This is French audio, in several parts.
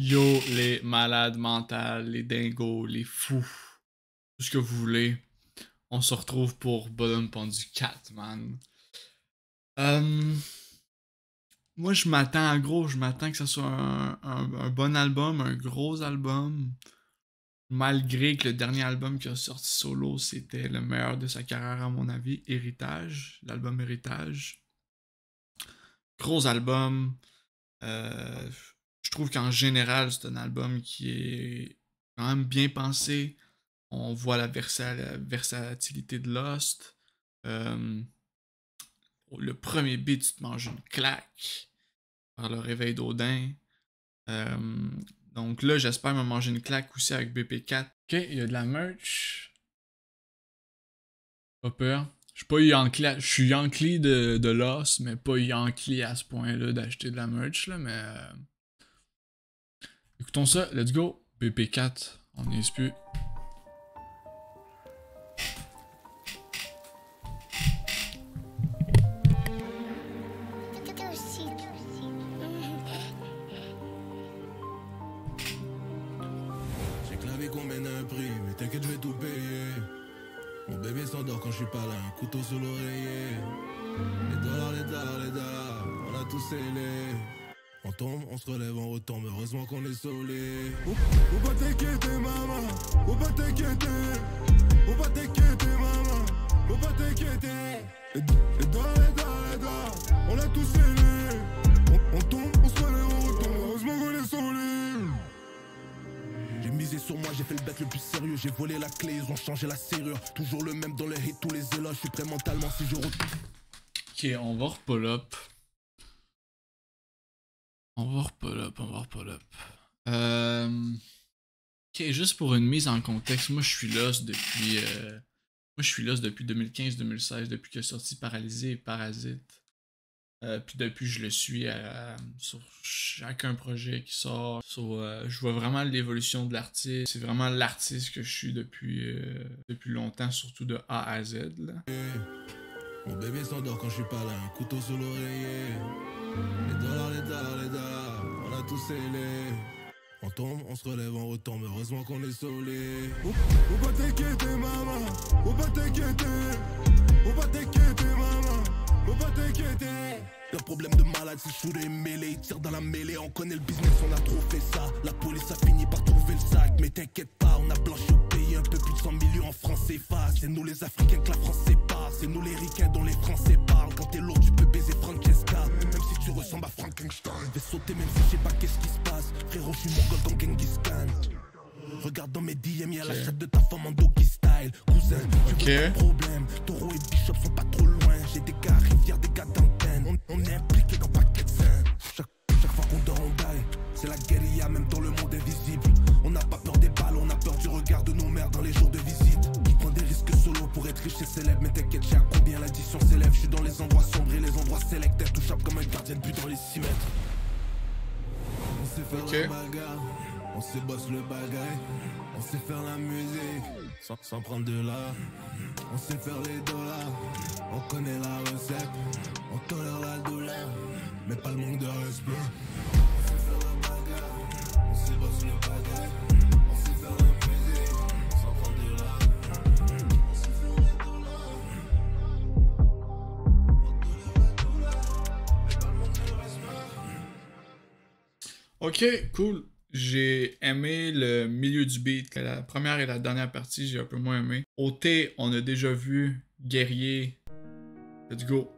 Yo, les malades mentales, les dingos, les fous, tout ce que vous voulez. On se retrouve pour Bonhomme Pendu 4, man. Moi, je m'attends que ce soit un bon album, un gros album. Malgré que le dernier album qui a sorti solo, c'était le meilleur de sa carrière, à mon avis, Héritage, l'album Héritage. Gros album. Je trouve qu'en général, c'est un album qui est quand même bien pensé. On voit la versatilité de Lost. Le premier beat, tu te manges une claque par le réveil d'Odin. Donc là, j'espère me manger une claque aussi avec BP4. Ok, il y a de la merch. Pas peur. Je suis Yankee de Lost, mais pas Yankee à ce point-là d'acheter de la merch, là, mais... Écoutons ça, let's go. BP4, on n'y est plus. J'ai que la vie qu'on mène à un prix, mais t'inquiète, je vais tout payer. Mon bébé s'endort quand je suis pas là, un couteau sous l'oreiller. Les dollars, on a tous scellé. On tombe, on se relève, on retombe, heureusement qu'on est solé. Faut pas t'inquiéter, maman, faut pas t'inquiéter. Faut pas t'inquiéter, maman, faut pas t'inquiéter. Les dollars, on a tous scellé. On tombe, on se relève, on retombe, heureusement qu'on est solé. J'ai misé sur moi, j'ai fait le bec le plus sérieux. J'ai volé la clé, ils ont changé la serrure. Toujours le même dans le hate, tous les éloges. Je suis prêt mentalement si je retourne. Ok, on va repull up. Ok, juste pour une mise en contexte, moi je suis Lost depuis 2015-2016, depuis qu'il a sorti Paralysé et Parasite. Puis depuis, je le suis sur chacun projet qui sort. Je vois vraiment l'évolution de l'artiste. C'est vraiment l'artiste que je suis depuis longtemps, surtout de A à Z. Là. Mon bébé s'endort quand je suis pas là, un couteau sous l'oreiller. Les dollars, on a tous scellé. On tombe, on se relève, on retombe, heureusement qu'on est solé. Faut pas t'inquiéter, maman, faut pas t'inquiéter. Faut pas t'inquiéter, maman, faut pas t'inquiéter. Y'a problème de malade, c'est chaud des mêlées, ils tirent dans la mêlée, on connaît le business, on a trop fait ça. La police a fini par trouver le sac, mais t'inquiète pas, on a blanchi au pays un peu plus de 100 millions en francs CFA. C'est nous les Africains que la France sépare, c'est nous les ricains dont les Français parlent. Quand t'es lourd, tu peux baiser Francesca, même si tu ressembles à Frankenstein. Je vais sauter même si je sais pas qu'est-ce qui se passe, frérot, je suis mongol comme Genghis Khan. Regarde dans mes DM, y'a la chatte de ta femme en doggy style. Cousin, tu veux pas de problème, Taureau et Bishop sont pas trop loin. J'ai des gars rivières, des gars d'antenne, on est impliqués dans paquet de scènes. Chaque fois qu'on dort, on die. C'est la guérilla, même dans le monde invisible. On n'a pas peur des balles, on a peur du regard de nos mères dans les jours de visite. Qui prend des risques solo pour être riche et célèbre. Mais t'inquiète, j'ai à combien l'addition s'élève. Je suis dans les endroits sombres et les endroits sélects. Intouchable comme un gardien de but dans les 6 mètres. On sait faire la bagarre, on sait bosse le bagaille. On sait faire la musique sans prendre de l'art. On sait faire les dollars, on connaît la recette. On tolère la douleur, mais pas le manque de respect. On sait faire la bagarre, on sait bosser le bagaille. On sait faire la musique sans prendre de l'art. On sait faire les dollars, on tolère la douleur, mais pas le manque de respect. Ok, cool. J'ai aimé le milieu du beat. La première et la dernière partie, j'ai un peu moins aimé. Au T, on a déjà vu Guerrier. Let's go.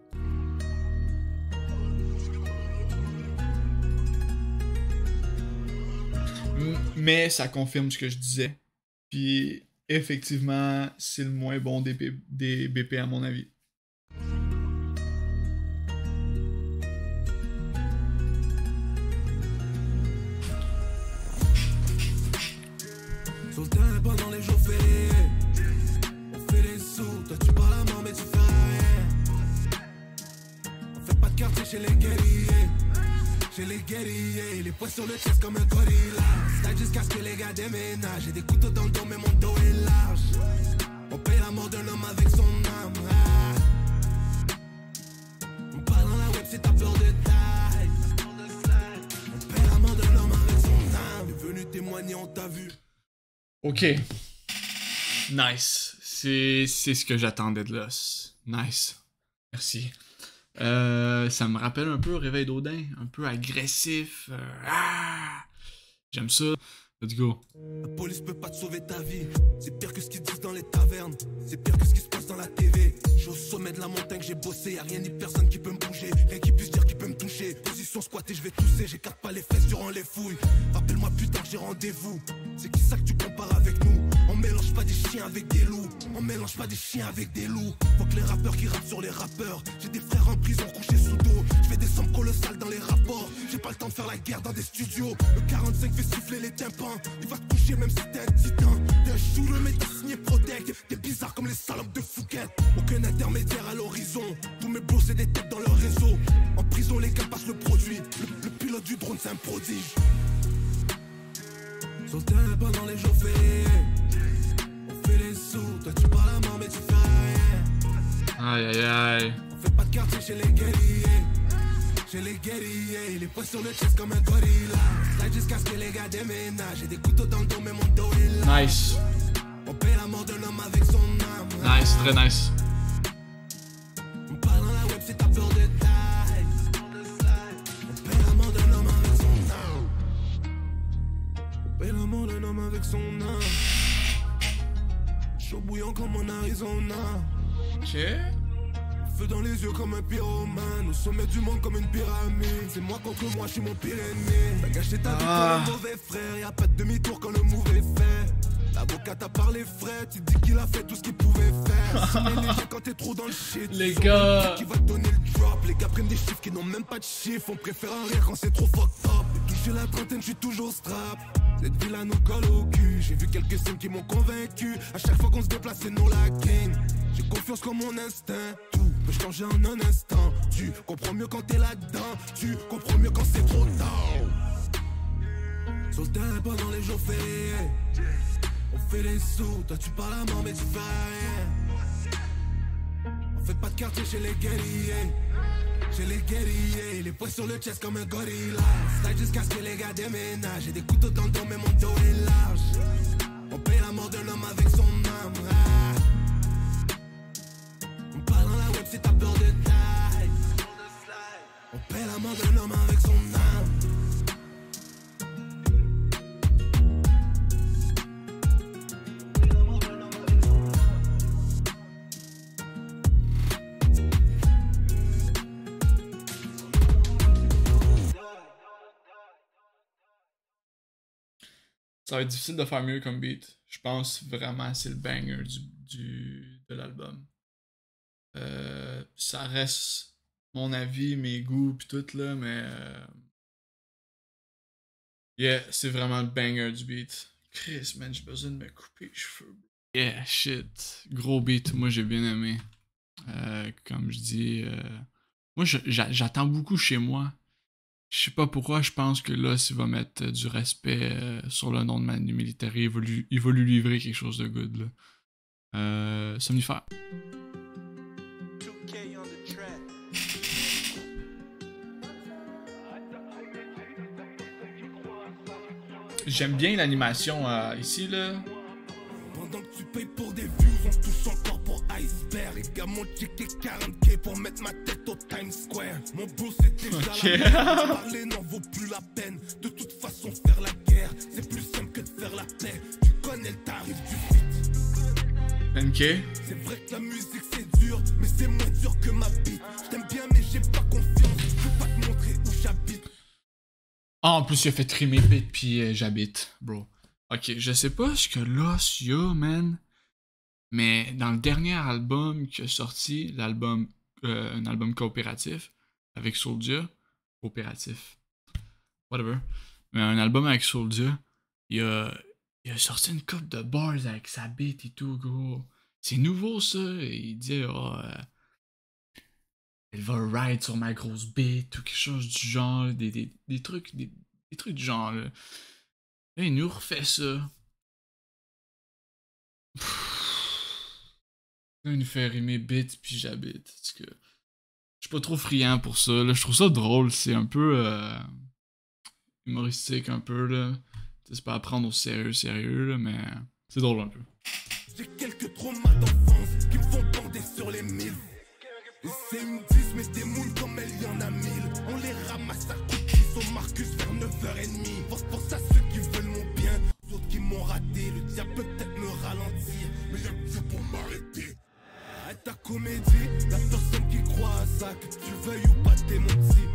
Mais ça confirme ce que je disais. Puis, effectivement, c'est le moins bon des BP à mon avis. Sur le terrain pendant les jours fériés, on fait des sous, toi tu parles à mort mais tu fais rien. On fait pas de quartier chez les guerriers, les poings sur le chest comme un gorilla. Stack jusqu'à ce que les gars déménagent, j'ai des couteaux dans le dos mais mon dos est large. On paye la mort d'un homme avec son âme. On parle dans la web si t'as peur de taille. On paye la mort d'un homme avec son âme. témoigner, on t'a vu. Ok. Nice. C'est ce que j'attendais de l'os. Nice. Merci. Ça me rappelle un peu Réveil d'Odin. Un peu agressif. J'aime ça. Let's go. La police peut pas te sauver ta vie. C'est pire que ce qu'ils disent dans les tavernes. C'est pire que ce qui se passe dans la TV. Je suis au sommet de la montagne, j'ai bossé. Y'a rien ni personne qui peut me bouger. Rien qui puisse dire qui peut me toucher. Position squattée, je vais tousser. J'écarte pas les fesses durant les fouilles. Rappelle-moi putain que j'ai rendez-vous. C'est qui ça que tu compares avec nous? On mélange pas des chiens avec des loups. On mélange pas des chiens avec des loups. Faut que les rappeurs qui rappent sur les rappeurs. J'ai des frères en prison couchés sous dos. Je fais des sommes colossales dans les rapports. J'ai pas le temps de faire la guerre dans des studios. Le 45 fait siffler les tympans. Il va te toucher même si t'es un titan. T'es un shooter mais t'as signé Protect. T'es bizarre comme les salopes de Fouquet. Aucun intermédiaire à l'horizon. Tous mes bros c'est des têtes dans leur réseau. En prison les gars passent le produit. Le pilote du drone c'est un prodige. Sur le terrain pendant les jours fériés. On fait les sous. Toi tu parles à mort mais tu fais rien. Aïe aïe aïe. On fait pas de quartier chez les guerriers. Chez les guerriers, les poings sur le chest comme un gorilla. Slide jusqu'à ce que les gars déménagent. J'ai des couteaux dans le dos, mais mon dos est là. Nice. On paie la mort d'un homme avec son âme. Nice, très nice. On parle dans la web, c'est ta peur de taille. On paie la mort d'un homme avec son âme. On paie la mort d'un homme avec son âme. Chaud bouillant comme en Arizona. Ok. Feu dans les yeux comme un pyromane. Au sommet du monde comme une pyramide. C'est moi contre moi, je suis mon pire ennemi. T'as gâché ta vie pour un mauvais frère. Y'a pas de demi-tour quand le move est fait. L'avocat t'a parlé frais. Tu dis qu'il a fait tout ce qu'il pouvait faire. C'est léger quand t'es trop dans le shit. Les gars. Qui va te donner le drop. Les gars prennent des chiffres qui n'ont même pas de chiffres. On préfère un rire quand c'est trop fucked up. Et toucher la trentaine, je suis toujours strap. Cette ville-là nous colle au cul. J'ai vu quelques signes qui m'ont convaincu. À chaque fois qu'on se déplace, c'est non la king. J'ai confiance comme mon instinct. Tout peut changer en un instant. Tu comprends mieux quand t'es là-dedans. Tu comprends mieux quand c'est trop tard. Sur le terrain pendant les jours fériés. On fait les sous. Toi tu parles à mort mais tu fais rien. On fait pas de quartier chez les guerriers. Chez les guerriers, les poings sur le chest comme un gorilla. Slide jusqu'à ce que les gars déménagent. J'ai des couteaux dans le dos mais mon dos est large. On paye la mort d'un homme avec son âme. On parle dans la web, c'est ta peur de taille. On paie la mort d'un homme avec son âme. Ça va être difficile de faire mieux comme beat. Je pense vraiment que c'est le banger de l'album. Ça reste mon avis, mes goûts pis tout là, mais yeah, c'est vraiment le banger du beat. Chris, man, j'ai besoin de me couper les cheveux. Yeah, shit. Gros beat, moi j'ai bien aimé. Comme je dis, moi j'attends beaucoup chez moi. Je sais pas pourquoi, je pense que là, s'il va mettre du respect sur le nom de Manu Militari, il va lui livrer quelque chose de good, là. Somnifère. J'aime bien l'animation ici, là. Pendant que tu payes pour des views, on se touche encore pour Iceberg. Les gars m'ont checké 40K pour mettre ma tête au Times Square. Mon bro c'est déjà la peine. Parler n'en vaut plus la peine. De toute façon faire la guerre, c'est plus simple que de faire la paix. Tu connais le tarif du feat. NK. C'est vrai que la musique c'est dur, mais c'est moins dur que ma bite. Je t'aime bien mais j'ai pas confiance. Je peux pas te montrer où j'habite. Ah, en plus il a fait trimer bit puis j'habite, bro. Ok, je sais pas ce que Loss y a, man. Mais dans le dernier album qui a sorti, un album coopératif avec Soulja, coopératif, whatever, mais un album avec Soulja, il a sorti une couple de bars avec sa beat et tout, gros. C'est nouveau ça. Il dit, elle va ride sur ma grosse beat ou quelque chose du genre, des trucs du genre là. Là, il nous refait ça. Là, il nous fait rimer bit puis j'habite. Je suis pas trop friand pour ça. Là. Je trouve ça drôle. C'est un peu humoristique un peu là. C'est pas à prendre au sérieux, là, mais c'est drôle un peu. J'ai quelques traumas d'enfance qui me font bander sur les mille. Et c'est une 10, mais des moules comme elle y en a 1000. On les ramasse à coups de pied au Marcus vers 9h30. Pour ça, ceux qui veulent mon bien, les autres qui m'ont raté. Le diable peut peut-être me ralentir, mais y'a que Dieu pour m'arrêter. Arrête ta comédie, y'a personne qui croit à ça. Que tu veuilles ou pas, t'es mon petit.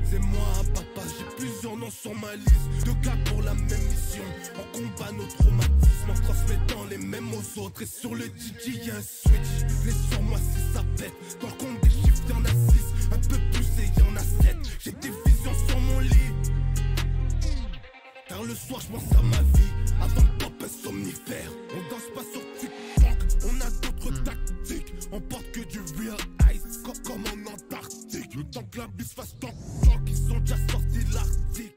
C'est moi, papa, j'ai plusieurs noms sur ma liste. Deux gars pour la même mission. On combat nos traumatismes en transmettant les mêmes aux autres. Et sur le DJ, y'a un switch. Laisse sur moi si ça pète. Dans le compte des chiffres, y'en a 6. Un peu plus et y'en a 7. J'ai des visions sur mon lit. Car le soir, je pense à ma vie. Avant de pop un somnifère. On danse pas sur TikTok. On a d'autres tactiques. On porte que du real ice. Comme en Antarctique. Le temps que la bise fasse tant. Ils sont déjà sortis de l'article.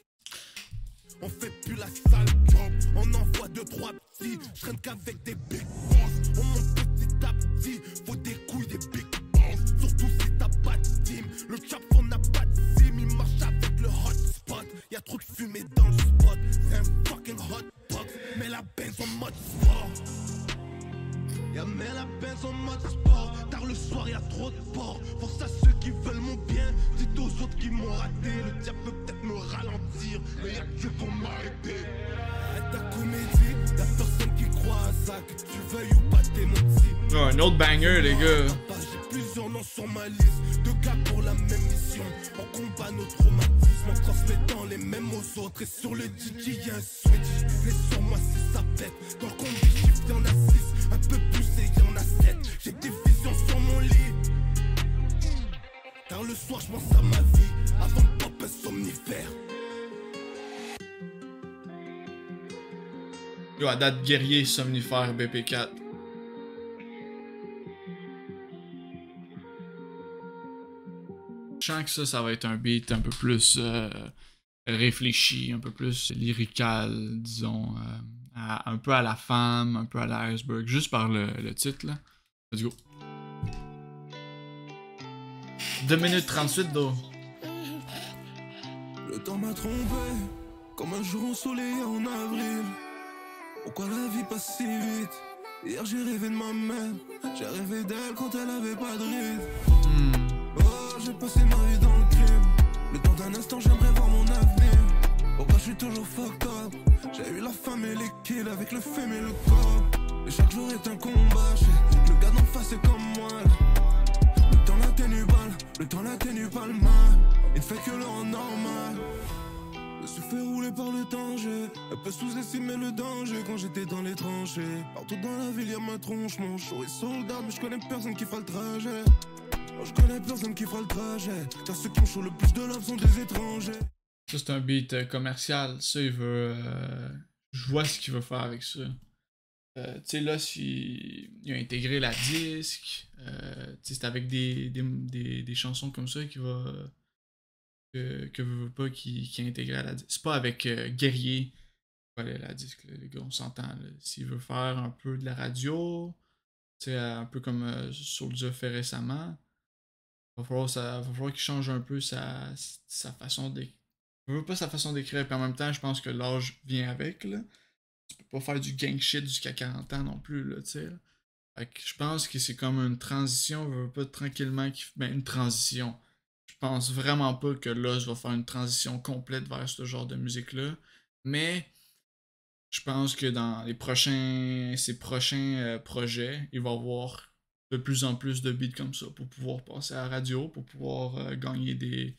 On fait plus la sale job. On envoie 2-3 petits. Je traîne qu'avec des big boss. On monte petit à petit. Faut des couilles, des big boss. Surtout si t'as pas de team. Le cap on n'a pas de sim. Il marche avec le hotspot. Y'a trop de fumée dans le spot. C'est un fucking hotbox. Mets la benz en mode sport. Y'a mets la benz en mode sport. Tard le soir y'a trop de porc. Pour ça ceux qui veulent mon bien, dites aux autres qui m'ont raté. Le diable peut peut-être me ralentir, mais y'a que Dieu pour m'arrêter. Arrête ta comédie, y'a personne qui croit à ça. Que tu veuilles ou pas, t'es mon petit. Oh, un autre banger, les gars. J'ai plusieurs noms sur ma liste. Deux gars pour la même mission. On combat nos traumatismes en transmettant les mêmes aux autres. Et sur le DJ y'a un switch. Laisse sur moi si ça pète. Dans le compte des chiffres y'en a 6. Un peu plus et y'en a 7. J'ai des visions sur mon lit. Car le soir je pense à ma vie. Avant de pop un somnifère. Yo, à date guerrier somnifère BP4. Je sens que ça va être un beat un peu plus réfléchi, un peu plus lyrical, disons. Un peu à la femme, un peu à la iceberg, juste par le titre là. Let's go. 2 minutes 38 d'eau. Le temps m'a trompé, comme un jour ensoleillé en avril. Pourquoi la vie passe si vite? Hier j'ai rêvé de ma mère, j'ai rêvé d'elle quand elle avait pas de ride. Oh, j'ai passé ma vie dans le crime. Le temps d'un instant j'aimerais voir mon avenir. Pourquoi je suis toujours fucked up? J'ai eu la femme et les kills avec le fame et le corps. Et chaque jour est un combat, le gars d'en face est comme moi. Le temps l'atténue pas le mal. Il ne fait que le rendre normal. Je me suis fait rouler par le danger. Un peu sous-estimé le danger quand j'étais dans les tranchées. Partout dans la ville y'a ma tronche. Mon show est soldat mais je connais personne qui fera le trajet. Oh, je connais personne qui fera le trajet. Car ceux qui me show le plus de love sont des étrangers. Ça c'est un beat commercial. Ça il veut... Je vois ce qu'il veut faire avec ça. Tu sais là, il a intégré la disque. C'est avec des chansons comme ça qu'il va... que veut pas qui a intégré à la disque. C'est pas avec Guerrier la disque, là, les gars, on s'entend. S'il veut faire un peu de la radio, un peu comme Soulja fait récemment, va falloir qu'il change un peu sa façon d'écrire. Je veux pas sa façon d'écrire, puis en même temps, je pense que l'âge vient avec, là. Tu peux pas faire du gang shit jusqu'à 40 ans non plus, là, tu sais. Fait que je pense que c'est comme une transition, je veux pas tranquillement une transition. Je pense vraiment pas que Loz va faire une transition complète vers ce genre de musique-là. Mais je pense que dans ses prochains projets, il va y avoir de plus en plus de beats comme ça pour pouvoir passer à la radio, pour pouvoir gagner des...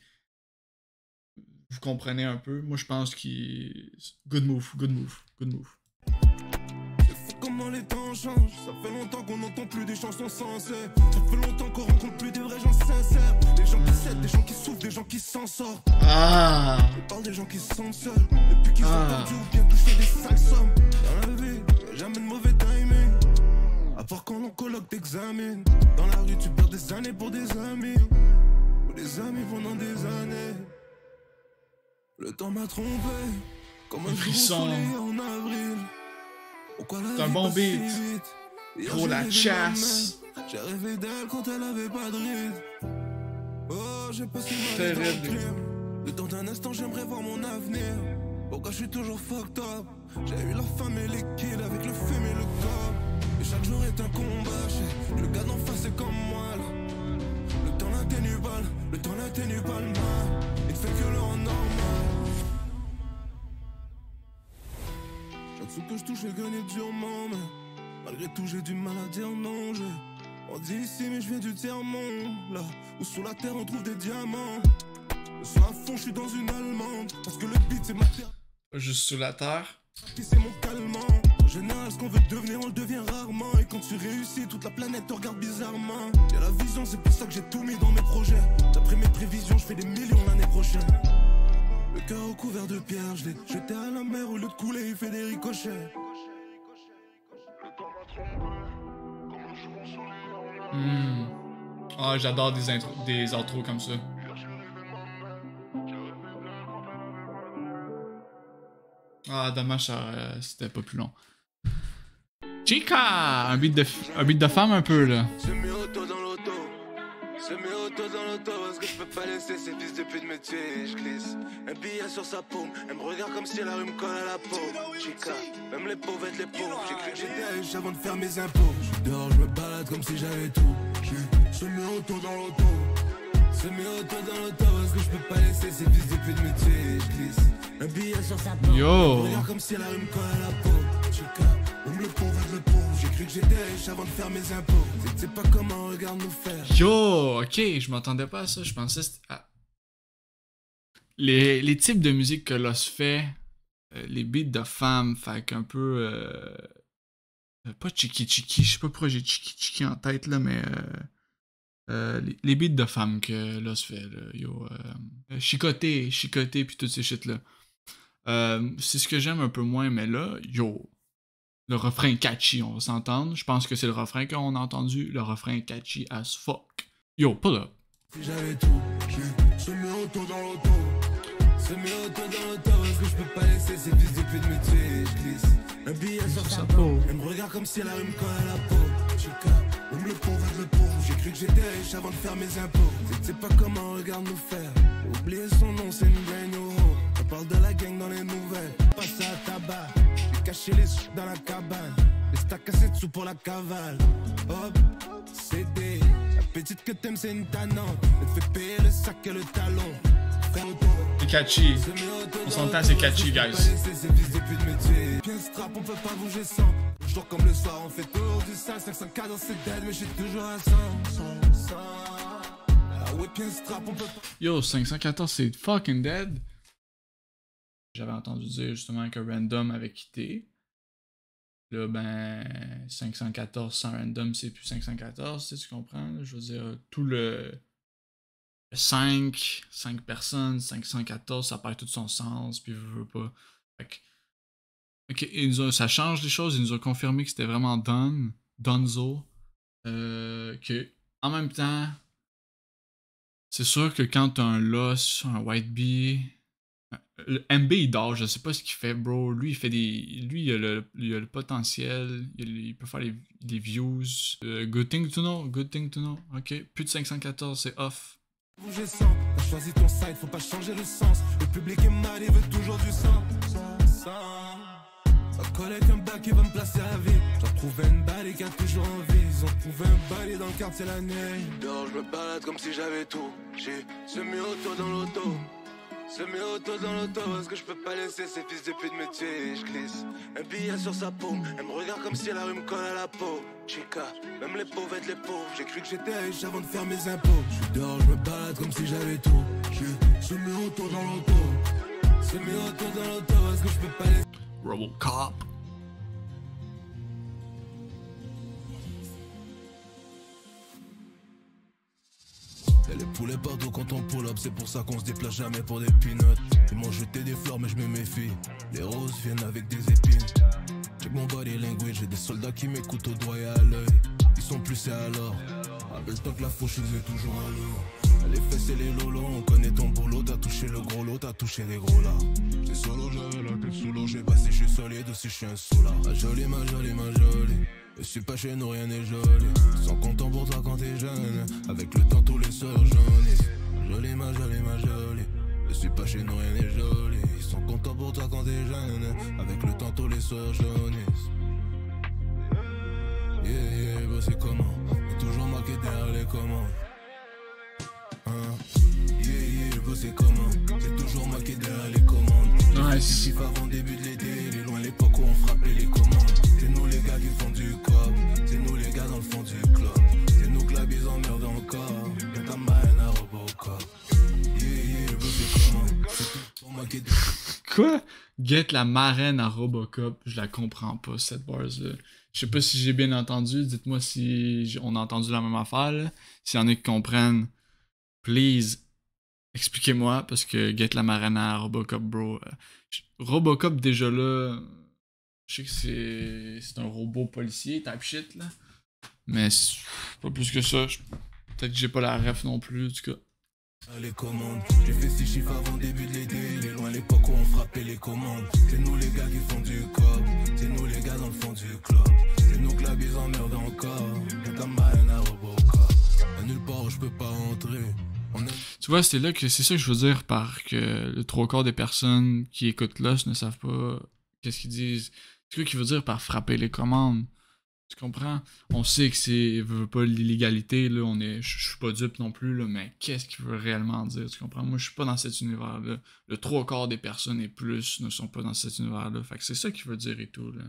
Vous comprenez un peu? Moi, je pense qu'il... Good move. Comment les temps changent, ça fait longtemps qu'on n'entend plus des chansons sensées. Ça fait longtemps qu'on rencontre plus des vrais gens sincères. Des gens qui s'aident, des gens qui souffrent, des gens qui s'en sortent. Je parle des gens qui se sentent seuls, depuis qu'ils ont perdu ou bien touché des sales sommes. Dans la vie, y'a jamais de mauvais timing, à part quand l'on colloque t'examine. Dans la rue tu perds des années pour des amis, ou des amis pendant des années. Le temps m'a trompé, comme un jour ensoleillé en avril. C'est un bon beat. Gros la chasse. J'ai rêvé d'elle quand elle avait pas de ride. Oh, j'ai passé ma vie dans le crime. Le temps d'un instant, j'aimerais voir mon avenir. Pourquoi je suis toujours fucked up? J'ai eu la femme et les kills avec le fame et le corps. Et chaque jour est un combat, le gars d'en face est comme moi là. Le temps n'atténue pas le mal. Il te fait que le rend normal. Chaque sou que je touche, je vais gagner durement, mais malgré tout, j'ai du mal à dire non. On dit ici, mais je viens du tiers-monde, là où sous la terre on trouve des diamants. Je suis à fond, je suis dans une allemande, parce que le beat c'est ma terre. Juste sous la terre. Puis c'est mon calmant. En général, ce qu'on veut devenir, on le devient rarement. Et quand tu réussis, toute la planète te regarde bizarrement. Y'a la vision, c'est pour ça que j'ai tout mis dans mes projets. D'après mes prévisions, je fais des millions l'année prochaine. Le cœur au couvert de pierre, je l'ai jeté à la mer où l'eau de couler, il fait des ricochets. Ah, j'adore des outros comme ça. Ah, dommage, c'était pas plus long. Chica! Un beat de femme un peu, là. Semi-auto dans l'auto. Semi-auto dans l'auto. Parce que je peux pas laisser ces fils de pute me tuer. Je glisse un billet sur sa paume. Elle me regarde comme si la rue me colle à la peau. Chica, même les pauvres être les pauvres. J'ai cru que j'étais riche avant de faire mes impôts. J'suis dehors, je me balade comme si j'avais tout. J'suis semi-auto dans l'auto. Semi-auto dans l'auto. Parce que je peux pas laisser ces fils de pute me tuer. Je glisse un billet sur sa paume. Yo! Regarde comme si la rue me colle à la peau. Chica, même le pauvre être le pauvre. J'ai cru que j'étais riche avant de faire mes impôts. C'est pas comment on regarde nous faire. Yo! Ok, je m'attendais pas à ça. Je pensais c'était... Ah. Les types de musique que Lost fait, les beats de femmes, fait qu'un peu... pas Chiki Chiki, je sais pas pourquoi j'ai Chiki Chiki en tête là, mais... les beats de femmes que Lost fait, là, yo... Chicoté, pis toutes ces shit là. C'est ce que j'aime un peu moins, mais là, yo... Le refrain catchy, on va s'entendre. Je pense que c'est le refrain qu'on a entendu. Le refrain catchy as fuck. Yo, pull up. Si j'avais tout, je semi-auto dans l'auto. Semi-auto dans l'auto, parce que je peux pas laisser ces fils de pute me tuer. Je glisse un billet sur sa peau. Elle me regarde comme si la rue me colle à la peau. Chica, même le pauvre être le pauvre. J'ai cru que j'étais riche avant de faire mes impôts. C'est pas comment on regarde nous faire. Oublier son nom, c'est une gang au haut. On parle de la gang dans les nouvelles. Passe à tabac. Cacher les sous dans la cabane. Les stacks cassés dessous pour la cavale. Hop, CD. La petite que t'aimes, c'est une tannante. Elle te fait payer le sac et le talon. Frère auto. C'est catchy. On s'entend, c'est catchy, guys. Bien strap, on peut pas bouger sans. Le jour comme le soir, on fait tour du sale. 504 dans c'est dead, mais je suis toujours à 100. Ah ouais, bien strap, on peut pas. Yo, 514, c'est fucking dead. J'avais entendu dire justement que Random avait quitté. Là, ben, 514 sans Random, c'est plus 514, tu comprends? Là? Je veux dire, tout le 5 personnes, 514, ça perd tout son sens, puis je veux pas. Fait que, ça change les choses, il nous a confirmé que c'était vraiment Donzo. Que, en même temps, c'est sûr que quand t'as un Lost, un White Bee. Le MB il dort, je sais pas ce qu'il fait, bro. Lui, il fait des. Lui, il a le potentiel. Il peut faire des views. Good thing to know. Ok. Plus de 514, c'est off. Bouger sans, t'as choisi ton side, faut pas changer le sens. Le public est mal, il veut toujours du sang. Ça colle avec un bac qui va me placer à vie. J'ai retrouvé une balle qui a toujours envie. Ils ont trouvé un balai dans le quartier la nuit. Dehors, je me balade comme si j'avais tout. J'ai semi-auto dans l'auto. Semi-auto dans l'auto, parce que je peux pas laisser ces fils de pute me tuer. Je glisse un billet sur sa paume. Elle me regarde comme si la rue me colle à la peau. Chica, même les pauvres être les pauvres. J'ai cru que j'étais riche avant de faire mes impôts. Je suis dehors, je me balade comme si j'avais tout. Je suis semi-auto dans l'auto. Semi-auto dans l'auto, parce que je peux pas laisser. Robocop. Et les poulets partout quand on pull up, c'est pour ça qu'on se déplace jamais pour des peanuts. Ils m'ont jeté des fleurs mais je me méfie. Les roses viennent avec des épines. Check mon body language, j'ai des soldats qui m'écoutent au doigt et à l'œil. Ils sont plus et alors. Avec le temps que la faucheuse est toujours à l'eau. Les fesses et les lolos, on connaît ton boulot. T'as touché le gros lot, t'as touché des gros là. J'étais solo, j'avais la tête sous l'eau. J'ai passé, je suis solide aussi, je suis un soulard. Ma jolie, ma jolie, ma jolie. Je suis pas chez nous, rien n'est joli. Ils sont contents pour toi quand t'es jeune. Avec le temps, tous les soeurs jaunissent. Jolie, ma jolie, ma jolie. Je suis pas chez nous, rien n'est joli. Ils sont contents pour toi quand t'es jeune. Avec le temps, tous les soirs jaunissent. Yeah, bah c'est comment? T'es toujours marqué derrière les commandes. Bah c'est comment? T'es toujours marqué derrière les commandes. Nice. FIFA avant début de l'été, il est loin l'époque où on frappait les commandes. C'est nous les gars qui font du cop, c'est nous les gars dans le fond du club. C'est nous que la bise emmerde encore, y'a ta marraine à Robocop. Bah c'est comment? T'es toujours marqué derrière. Quoi? Get la marraine à Robocop, je la comprends pas cette bars-là. Je sais pas si j'ai bien entendu, dites-moi si on a entendu la même affaire, là. S'il y en a qui comprennent, please, expliquez-moi, parce que get la marraine à Robocop, bro. Robocop, déjà là, je sais que c'est un robot policier, type shit, là. Mais c'est pas plus que ça. Peut-être que j'ai pas la ref non plus, en tout cas. Les commandes, j'ai fait 6 chiffres avant début de l'été. Il est loin l'époque où on frappait les commandes. C'est nous les gars qui font du cop, c'est nous les gars dans le fond du club. C'est nous que la bise emmerde encore, y'a ta marraine à Robocop. À nulle part où je peux pas rentrer. Tu vois, c'est ça que je veux dire par que le trois quarts des personnes qui écoutent Lost ne savent pas qu'est-ce qu'ils disent. C'est quoi qu'il veut dire par frapper les commandes. Tu comprends? On sait que c'est veut pas l'illégalité, là, je suis pas dupe non plus, là, mais qu'est-ce qu'il veut réellement dire, tu comprends? Moi, je suis pas dans cet univers-là. Le trois quarts des personnes et plus ne sont pas dans cet univers-là. Fait que c'est ça qu'il veut dire et tout, là.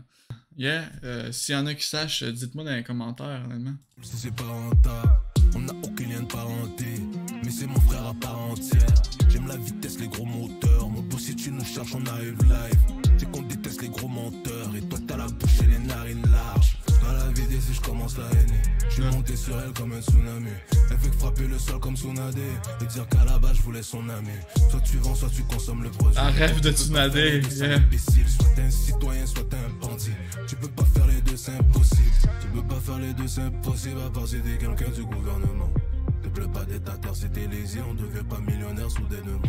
Yeah, s'il y en a qui sachent, dites-moi dans les commentaires, honnêtement. Si c'est pas rentable, on n'a aucun lien de parenté, mais c'est mon frère à part entière. J'aime la vitesse, les gros moteurs. Mon beau, si tu nous cherches, on arrive live. C'est qu'on déteste les gros menteurs. Et toi, t'as la bouche et les narines larges. Dans la vie si je commence la haine. Je suis monté sur elle comme un tsunami. Elle fait que frapper le sol comme Tsunade. Et dire qu'à la base, je voulais son ami. Soit tu vends, soit tu consommes le produit. Un rêve de Tsunade, yeah. Soit t'es un citoyen, soit t'es un bandit. Tu peux pas faire les deux, c'est impossible. Tu peux pas faire les deux, c'est impossible. À part si t'es quelqu'un du gouvernement. Ne pleut pas dictateur, c'était lazy. On devient pas millionnaire soudainement.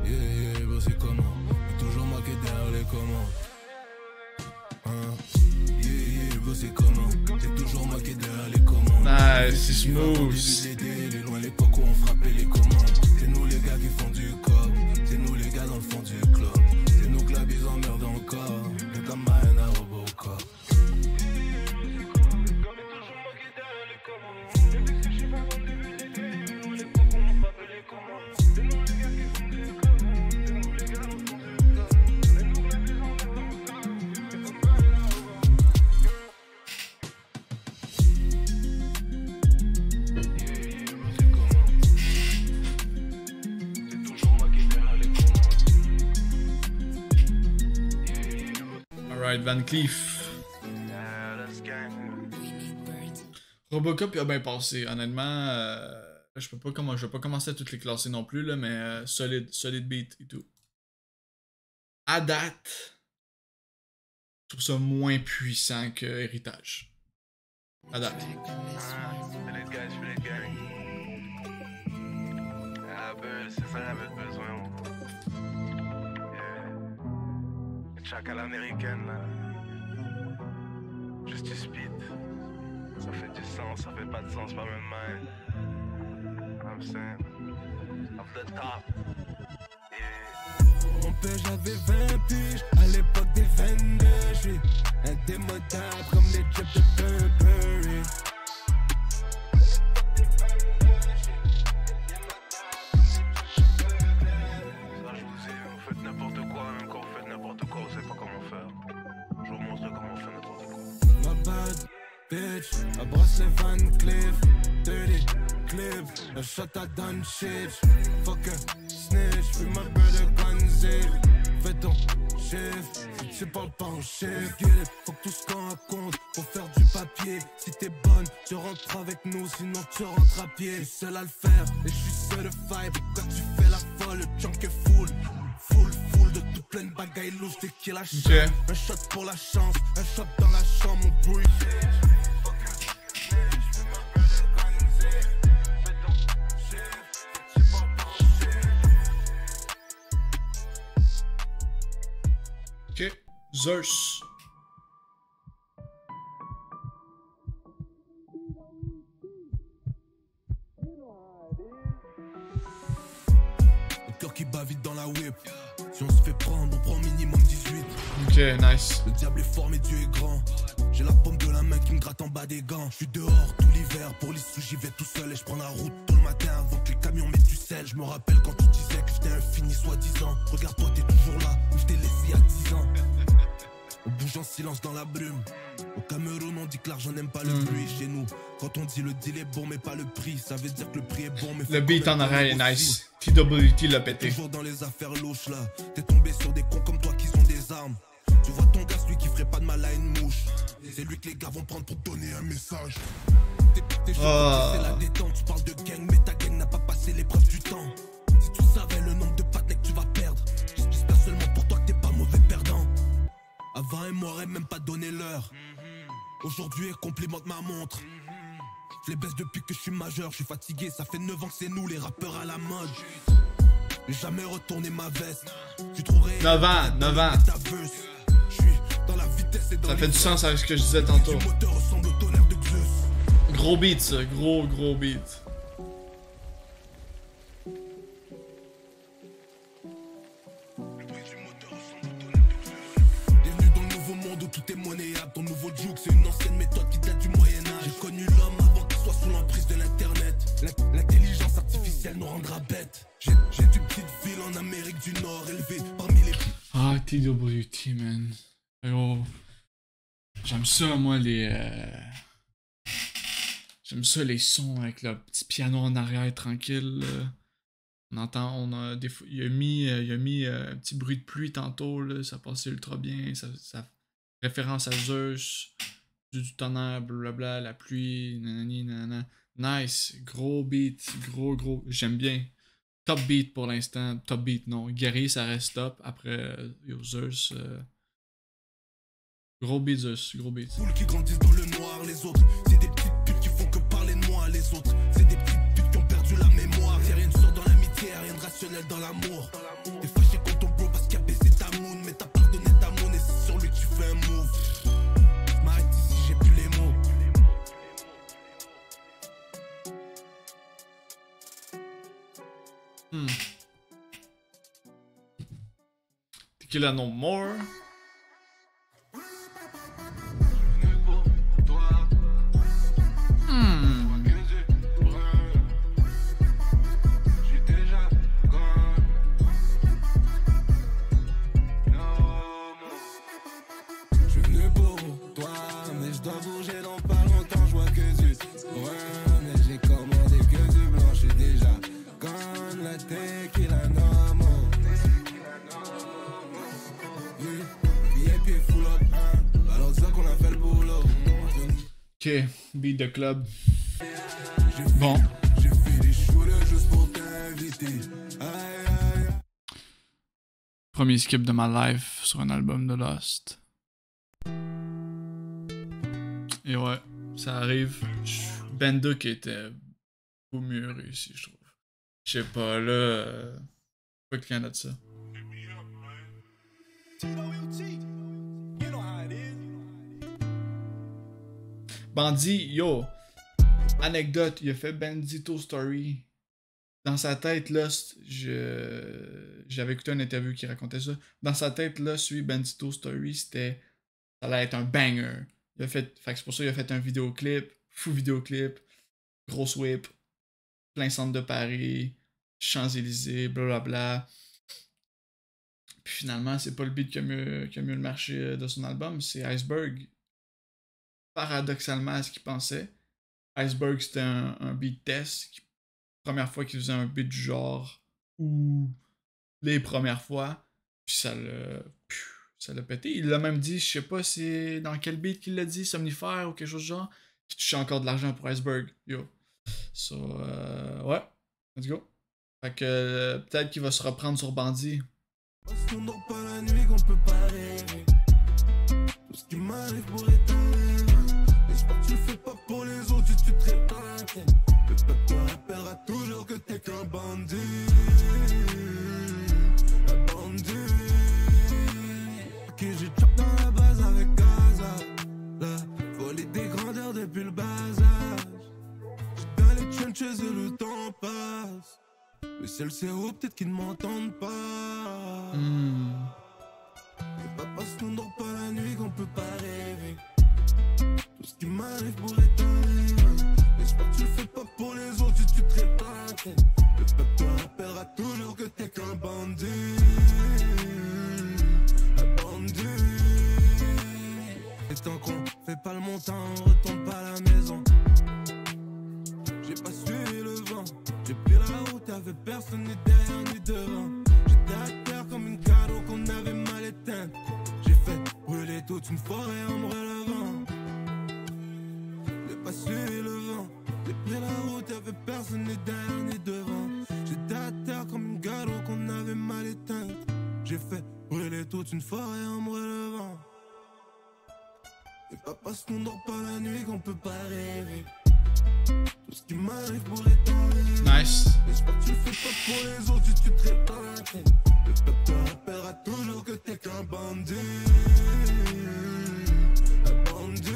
Bah c'est comment? J'ai toujours marqué derrière les commandes. Bah c'est comment? J'ai toujours marqué derrière les commandes. Nice, c'est smooth. Il est loin l'époque où on frappait les commandes. C'est nous les gars qui font du cop, c'est nous les gars dans le fond du club. C'est nous que la bise emmerde encore, y'a ta marraine à Robocop. Alright, Van Cleef. Robocop il a bien passé, honnêtement. Je vais pas commencer à toutes les classer non plus, là, mais solide beat et tout. À date, je trouve ça moins puissant que Héritage. À date. C'est ça j'avais besoin. Chaque à l'américaine là. Juste du speed. Ça fait du sens, ça fait pas de sens, pas même mal. I'm saying, off the top. Yeah. Mon père j'avais 20 piges, à l'époque des 22. J'suis indémodable comme les chips de Burberry. Ça je vous ai, vous faites n'importe quoi, même quand vous faites n'importe quoi, vous savez pas comment faire. Je vous montre comment on fait n'importe quoi. Ma bad bitch, I boss les Van Cleef, dirty clip, a shot à done shit, fuck a snitch, free my brother Gonzig, fais ton chiffre, si tu parles pas en chiffre, get it, faut que tout ce qu'on raconte, pour faire du papier, si t'es bonne, tu rentres avec nous, sinon tu rentres à pied, je suis seul à le faire, et je suis certified, quand tu fais la folle, le junk est full de tout plein de bagailles louches, t'es qui la chance, okay. Un shot pour la chance, un shot dans la chambre, mon bruit. Ok, Zeus. Si on se fait prendre, on prend minimum 18. Ok, nice. Le diable est fort mais Dieu est grand. J'ai la paume de la main qui me gratte en bas des gants. Je suis dehors tout l'hiver, pour les sous j'y vais tout seul. Et je prends la route tôt le matin avant que les camions mettent du sel. Je me rappelle quand tu disais que j'étais infini soi-disant. Regarde-toi t'es toujours là, où je t'ai laissé à 10 ans. On bouge en silence dans la brume. Au Cameroun on dit que l'argent n'aime pas le bruit. Chez nous, quand on dit le deal est bon mais pas le prix, ça veut dire que le prix est bon mais le beat en arrière est nice. TWT l'a pété. Toujours dans les affaires louches là. T'es tombé sur des cons comme toi qui ont des armes. Tu vois ton gars, celui qui ferait pas de mal à une mouche. C'est lui que les gars vont prendre pour donner un message. T'es chaud, c'est la détente. Tu parles de gang mais ta gang n'a pas passé l'épreuve du temps. Si tu savais le nombre de pattes que tu vas perdre, j'espère seulement pour toi que t'es pas mauvais perdant. Avant elle m'aurait même pas donné l'heure. Aujourd'hui elle complimente ma montre. Je les baisse depuis que je suis majeur. Je suis fatigué, ça fait 9 ans que c'est nous les rappeurs à la mode. J'ai jamais retourné ma veste. 9 ans, 9 ans. Ça fait du sens avec ce que je disais tantôt. Gros beat ça, gros beat. Bienvenue dans le nouveau monde où tout est monnayable. Ton nouveau juke, c'est une ancienne méthode qui date du Moyen-Âge. J'ai connu l'homme avant qu'il soit sous l'emprise de l'internet. L'intelligence artificielle nous rendra bêtes. J'ai d'une petite ville en Amérique du Nord, élevée parmi les... Ah, TWT, man. Oh. J'aime ça, moi, j'aime ça, les sons avec le petit piano en arrière, tranquille. On entend, il a mis un petit bruit de pluie tantôt, là. Ça passait ultra bien. Ça référence à Zeus, du tonnerre, blablabla, la pluie, nanani, nanana. Nice, gros beat, gros. J'aime bien. Top beat pour l'instant. Top beat, non. Guerrier, ça reste top. Après, Zeus. Gros beat, Zeus. Gros beat. Poules qui grandissent dans le noir, les autres. C'est des petites putes qui font que parler de moi, les autres. C'est des petites putes qui ont perdu la mémoire. Y'a rien de sûr dans l'amitié, rien de rationnel dans l'amour. T'es fâché contre ton bro parce qu'il a baissé ta moon. Mais t'as pardonné ta moon et c'est sur lui que tu fais un move. J'm'arrête ici, j'ai plus les mots. Tequila No More. Ok, beat de club. Bon. Premier skip de ma life sur un album de Lost. Et ouais, ça arrive. Benduck était beaucoup mieux réussi, je trouve. Je sais pas, là. Pas client de ça. Bandit, yo, anecdote, il a fait Bandito Story. Dans sa tête, là, j'avais écouté une interview qui racontait ça. Dans sa tête, là, celui Bandito Story, ça allait être un banger. Fait que c'est pour ça qu'il a fait un vidéoclip, fou vidéoclip, grosse whip, plein centre de Paris, Champs-Élysées, blablabla. Puis finalement, c'est pas le beat qui a mieux le marché de son album, c'est Iceberg. Paradoxalement à ce qu'il pensait. Iceberg, c'était un beat test. Première fois qu'il faisait un beat du genre. Ou les premières fois. Puis ça l'a pété. Il l'a même dit, je sais pas si dans quel beat qu'il l'a dit, Somnifère ou quelque chose du genre. Qui touchait encore de l'argent pour Iceberg. Yo. So, ouais. Let's go. Fait que peut-être qu'il va se reprendre sur Bandit. Parce qu'on dort pas la nuit qu'on peut pas rêver. Tout ce qui m'arrive pourrait t'arriver. J'espère que tu le fais pas pour les autres si tu te répands. Le peuple te rappellera toujours que t'es qu'un bandit. Un bandit. Ok, j'ai chop dans la base avec Gaza. Là, volé des grandeurs depuis le bas âge. J'suis dans les trenches et le temps passe. Mais c'est le cerveau peut-être qu'ils ne m'entendent pas. tant qu'on fait pas le montant, on retourne pas à la maison. J'ai pas suivi le vent, j'ai pris la route, y'avait personne ni derrière ni devant. J'étais à terre comme une cadeau qu'on avait mal éteinte. J'ai fait brûler toute une forêt en me relevant. J'ai pas suivi le vent, j'ai pris la route, y'avait personne ni derrière ni devant. J'étais à terre comme une cadeau qu'on avait mal éteinte. J'ai fait brûler toute une forêt en me relevant. C'est pas parce qu'on dort pas la nuit qu'on peut pas rêver. Tout ce qui m'arrive pourrait t'arriver. Nice. J'espère que tu le fais pas pour les autres, tu te traites pas la tête. Le peuple te rappellera toujours que t'es qu'un bandit. Un bandit.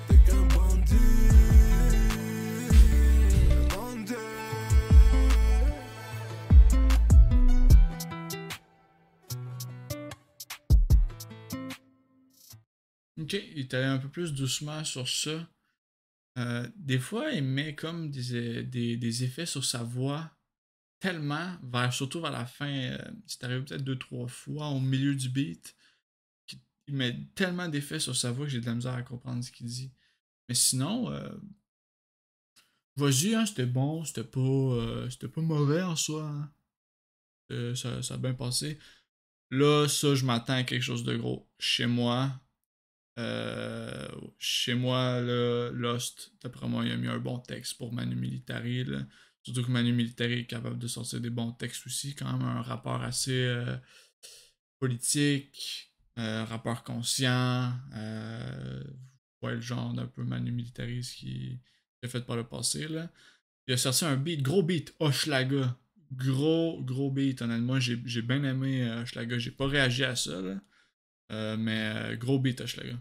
T'es qu'un bandit. Un bandit. Ok, il est allé un peu plus doucement sur ça. Des fois, il met comme des effets sur sa voix tellement, surtout vers la fin, c'est arrivé peut-être 2-3 fois au milieu du beat, il met tellement d'effets sur sa voix que j'ai de la misère à comprendre ce qu'il dit. Mais sinon, vas-y, hein, c'était bon, c'était pas mauvais en soi. Hein. Ça a bien passé. Là, ça, je m'attends à quelque chose de gros. Chez moi, là, Lost, d'après moi, il a mis un bon texte pour Manu Militari. Là. Surtout que Manu Militari est capable de sortir des bons textes aussi. Quand même un rappeur assez politique, rappeur conscient. Ouais, le genre d'un peu Manu Militari, ce qu'il a fait par le passé. Là. Il a sorti un beat, gros beat, Hochelaga. Gros beat, honnêtement. J'ai bien aimé Hochelaga. J'ai pas réagi à ça, là. Mais gros beat Hochelaga.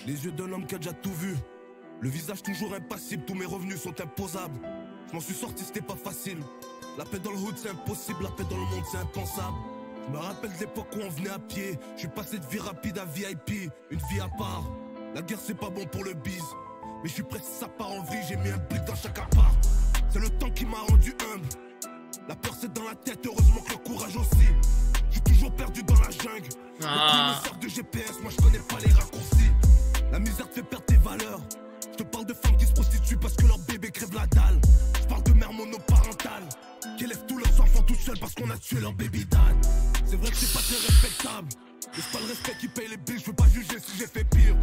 Les yeux d'un homme qui a déjà tout vu. Le visage toujours impassible, tous mes revenus sont imposables. Je m'en suis sorti, c'était pas facile. La paix dans le hood c'est impossible, la paix dans le monde c'est impensable. Je me rappelle de l'époque où on venait à pied. Je suis passé de vie rapide à VIP, une vie à part. La guerre c'est pas bon pour le bise. Mais je suis prêt si ça part en vrille, j'ai mis un blick dans chaque appart. C'est le temps qui m'a rendu humble. La peur c'est dans la tête, heureusement que le courage aussi. Je suis toujours perdu dans la jungle. Me sert de GPS, moi je connais pas les raccourcis. La misère te fait perdre tes valeurs. Je te parle de femmes qui se prostituent parce que leur bébé crève la dalle. Je parle de mères monoparentales qui élèvent tous leurs enfants toutes seules parce qu'on a tué leur baby dad. C'est vrai que c'est pas très respectable. Mais c'est pas le respect qui paye les billes, je veux pas juger si j'ai fait pire.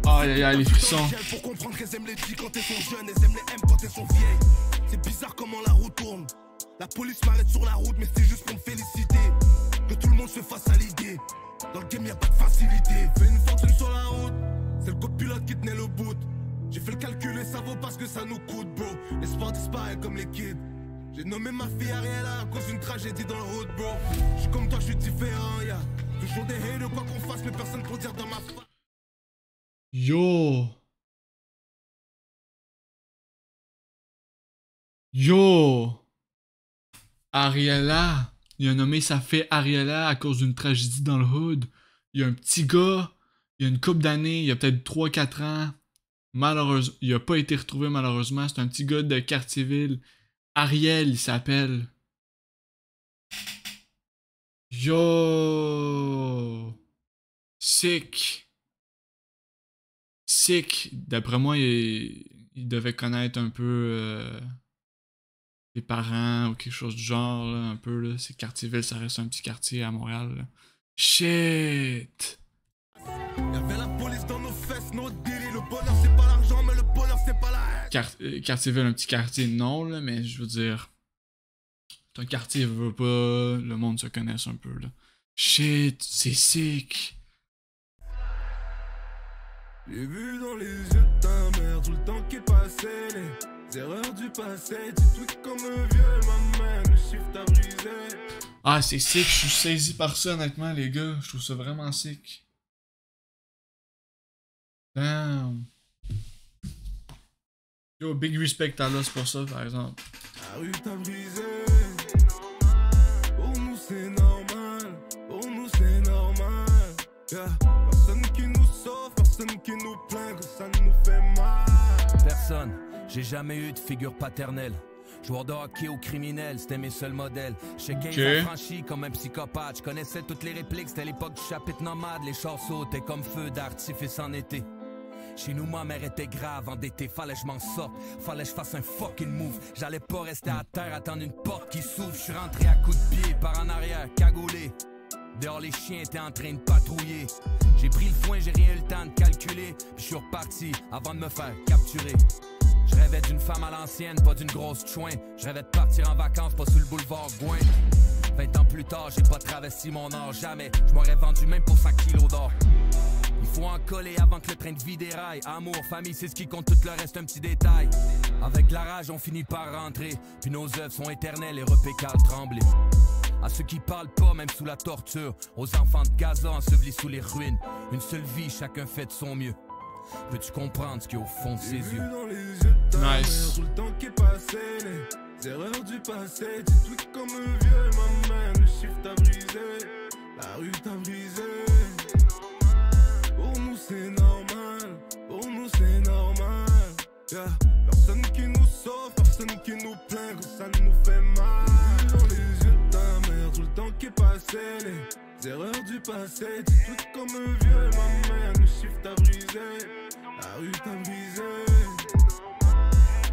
Aïe, les frissons. Pour comprendre qu'elles aiment les filles quand elles sont jeunes, elles aiment les M quand elles sont vieilles. C'est bizarre comment la roue tourne. La police m'arrête sur la route, mais c'est juste pour me féliciter. Que tout le monde se fasse à l'idée. Dans le game y'a pas de facilité. Fais une fortune sur la route, c'est le copilote qui tenait le bout. J'ai fait le calcul et ça vaut parce que ça nous coûte beau. L'espoir disparaît comme les kids. J'ai nommé ma fille Ariella à cause d'une tragédie dans le road bro. J'suis comme toi, j'suis différent, y'a toujours des haines, quoi qu'on fasse, mais personne pour dire dans ma face. Yo, Ariella, il a nommé sa fille Ariella à cause d'une tragédie dans le hood. Il y a un petit gars, il y a une couple d'années, il y a peut-être 3-4 ans. Malheureusement, il a pas été retrouvé malheureusement. C'est un petit gars de Cartierville. Ariel, il s'appelle. Yo, sick. D'après moi, il devait connaître un peu les parents ou quelque chose du genre, là, un peu. Là. C'est Cartierville, ça reste un petit quartier à Montréal. Là. Shit. Y'avait la police dans nos fesses, nos délits. Le bonheur c'est pas l'argent, mais le bonheur c'est pas la haine. Cartierville, un petit quartier, non, là, mais je veux dire. C'est un quartier, veut pas. Le monde se connaisse un peu, là. Shit, c'est sick. J'ai vu dans les yeux de ta mère tout le temps qui passait, les erreurs du passé. Tu tweets comme un vieux, ma main, le chiffre t'a brisé. Ah, c'est sick, je suis saisi par ça, honnêtement, les gars. Je trouve ça vraiment sick. Damn. Yo, big respect à Lost pour ça, par exemple. La rue t'a brisé, Yeah. Personne qui nous sauve, personne qui nous plaint, que ça nous fait mal. Personne, j'ai jamais eu de figure paternelle. Joueur de hockey ou criminel, c'était mes seuls modèles. Chez Kane affranchi comme un psychopathe. Je connaissais toutes les répliques, c'était l'époque du chapitre nomade. Les chars sautaient comme feu d'artifice en été. Chez nous, ma mère était grave, endettée. Fallait que je m'en sorte, fallait que je fasse un fucking move. J'allais pas rester à terre, attendre une porte qui s'ouvre. Je suis rentré à coups de pied, par en arrière, cagoulé. Dehors, les chiens étaient en train de patrouiller. J'ai pris le foin, j'ai rien eu le temps de calculer. Puis je suis reparti avant de me faire capturer. Je rêvais d'une femme à l'ancienne, pas d'une grosse chouin. Je rêvais de partir en vacances, pas sur le boulevard Gouin. 20 ans plus tard, j'ai pas travesti mon or, jamais. Je m'aurais vendu même pour 100 kilos d'or. Il faut en coller avant que le train de vie déraille. Amour, famille, c'est ce qui compte, tout le reste un petit détail. Avec la rage, on finit par rentrer. Puis nos œuvres sont éternelles et repécales tremblées. À ceux qui parlent pas, même sous la torture. Aux enfants de Gaza ensevelis sous les ruines. Une seule vie, chacun fait de son mieux. Peux-tu comprendre ce qu'il y a au fond de ses yeux? Nice. Tout le temps qui est passé, les erreurs du passé. Tu tweets comme un vieux, ma main, le chiffre t'a brisé. La rue t'a brisé. Pour nous c'est normal, pour nous c'est normal. Yeah. Personne qui nous sauve, personne qui nous plaint, que ça nous fait mal. Dans les yeux de ta mère, tout le temps qui est passé, les erreurs du passé. Tu tweets comme un vieux, ma mère, le chiffre t'a brisé. La rue t'a brisé.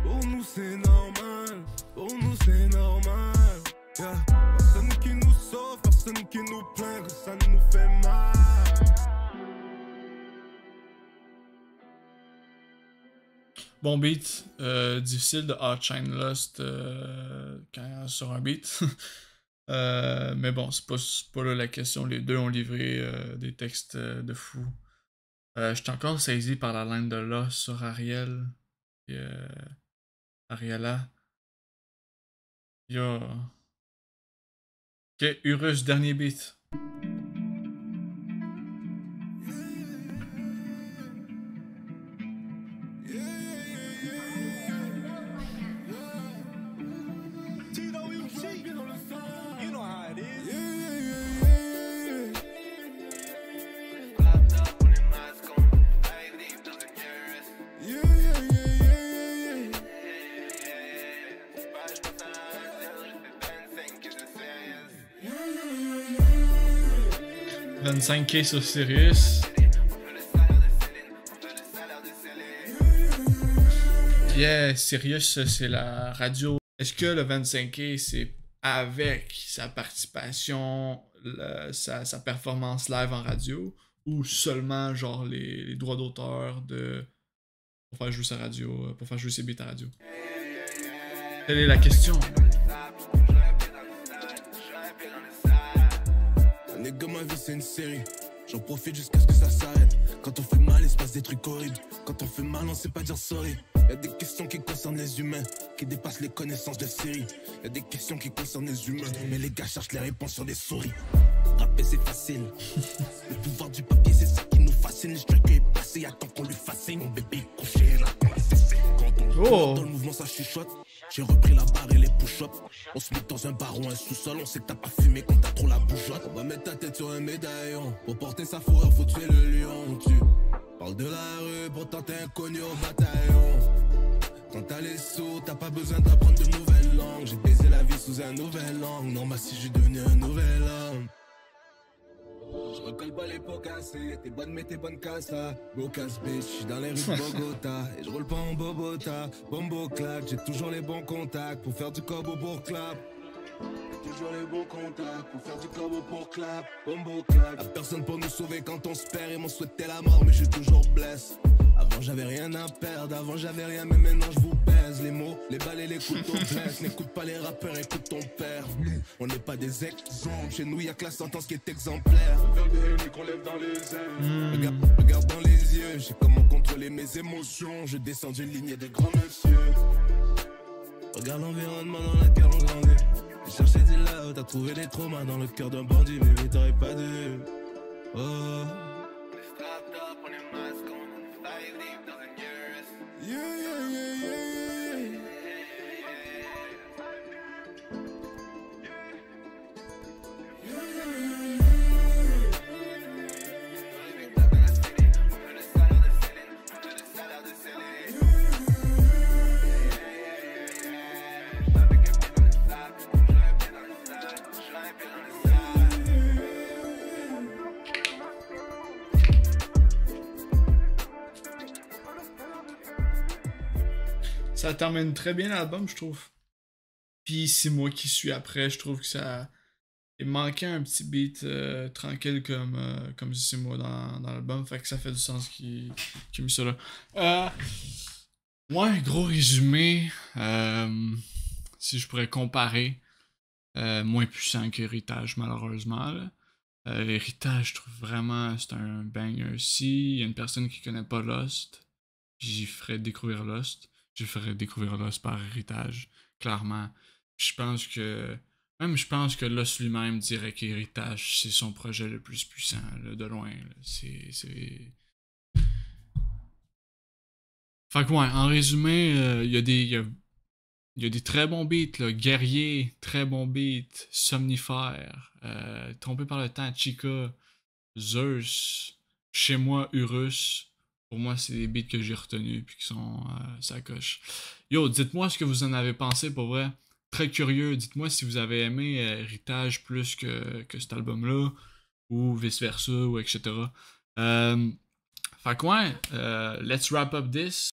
Pour nous c'est normal, pour nous c'est normal. Yeah. Personne qui nous sauve, personne qui nous plaint, que ça nous fait mal. Bon beat, difficile de outshine Lost sur un beat. Mais bon, c'est pas là la question. Les deux ont livré des textes de fou. J'étais encore saisi par la ligne de Lost sur Ariel et Ariella. Yo. Ok, Urus, dernier beat. « 25K sur Sirius. » Yeah, Sirius, c'est la radio. Est-ce que le 25K, c'est avec sa participation, sa performance live en radio, ou seulement genre les droits d'auteur pour faire jouer sa radio, pour faire jouer ses beats à radio? Quelle est la question? Nigga, ma vie c'est une série. J'en profite jusqu'à ce que ça s'arrête. Quand on fait mal, il se passe des trucs horribles. Quand on fait mal, on sait pas dire sorry. Y'a des questions qui concernent les humains, qui dépassent les connaissances de série. Y'a des questions qui concernent les humains, mais les gars cherchent les réponses sur des souris. Rapper c'est facile. Le pouvoir du papier c'est ça qui nous fascine. Le striker est passé, attends qu'on lui fascine. Mon bébé est couché là. Quand on dans le mouvement ça chuchote. J'ai repris la barre et les push-ups. On se met dans un bar ou un sous-sol. On sait que t'as pas fumé quand t'as trop la bougeotte. On va mettre ta tête sur un médaillon. Pour porter sa fourrure faut tuer le lion. Tu parles de la rue pour tenter inconnu au bataillon. Quand t'as les sous, t'as pas besoin d'apprendre de nouvelles langues. J'ai baisé la vie sous un nouvel angle. Non, si j'ai devenu un nouvel homme. Je recolle pas les pots cassés, t'es bonne mais t'es bonne cassa. Beau casse bitch, j'suis dans les rues de Bogota. Et je roule pas en bobota, bombo claque. J'ai toujours les bons contacts pour faire du cobo pour clap. Toujours les bons contacts pour faire du cobo pour clap. Bombo claque. Y'a personne pour nous sauver quand on se perd. Ils m'ont souhaité la mort mais je suis toujours blessé. Avant j'avais rien à perdre, avant j'avais rien mais maintenant je vous baise. Les mots, les balles et les couteaux blessent. N'écoute pas les rappeurs, écoute ton père. On n'est pas des exemples, chez nous y'a que la sentence qui est exemplaire. Qu'on lève dans les airs. Regarde dans les yeux, j'ai comment contrôler mes émotions. Je descends d'une lignée de grands messieurs. Regarde l'environnement dans lequel on grandit. J'ai cherché des là, t'as trouvé des traumas dans le cœur d'un bandit, mais t'aurais pas dû. Oh. Yeah, yeah, yeah, yeah, yeah. Ça termine très bien l'album, je trouve. Puis c'est moi qui suis après, je trouve que ça... Il manquait un petit beat tranquille comme c'est moi dans l'album, fait que ça fait du sens qu'il ait mis ça là. Ouais, gros résumé. Si je pourrais comparer, moins puissant qu'Héritage, malheureusement. Là. Héritage, je trouve vraiment c'est un banger. Si il y a une personne qui connaît pas Lost, j'y ferais découvrir Lost. J'y ferais découvrir Lost par Héritage, clairement. Je pense que Lost lui-même dirait qu'Héritage, c'est son projet le plus puissant, là, de loin. Là. C'est... Fait que ouais, en résumé, il y a des très bons beats, là. Guerrier, très bon beat. Somnifère, Trompé par le temps, Chica, Zeus, Chez moi, Urus. Pour moi, c'est des beats que j'ai retenus puis qui sont ça coche. Yo, dites-moi ce que vous en avez pensé pour vrai. Très curieux, dites-moi si vous avez aimé Héritage plus que cet album-là, ou vice-versa, ou etc. Fait que ouais, let's wrap up this.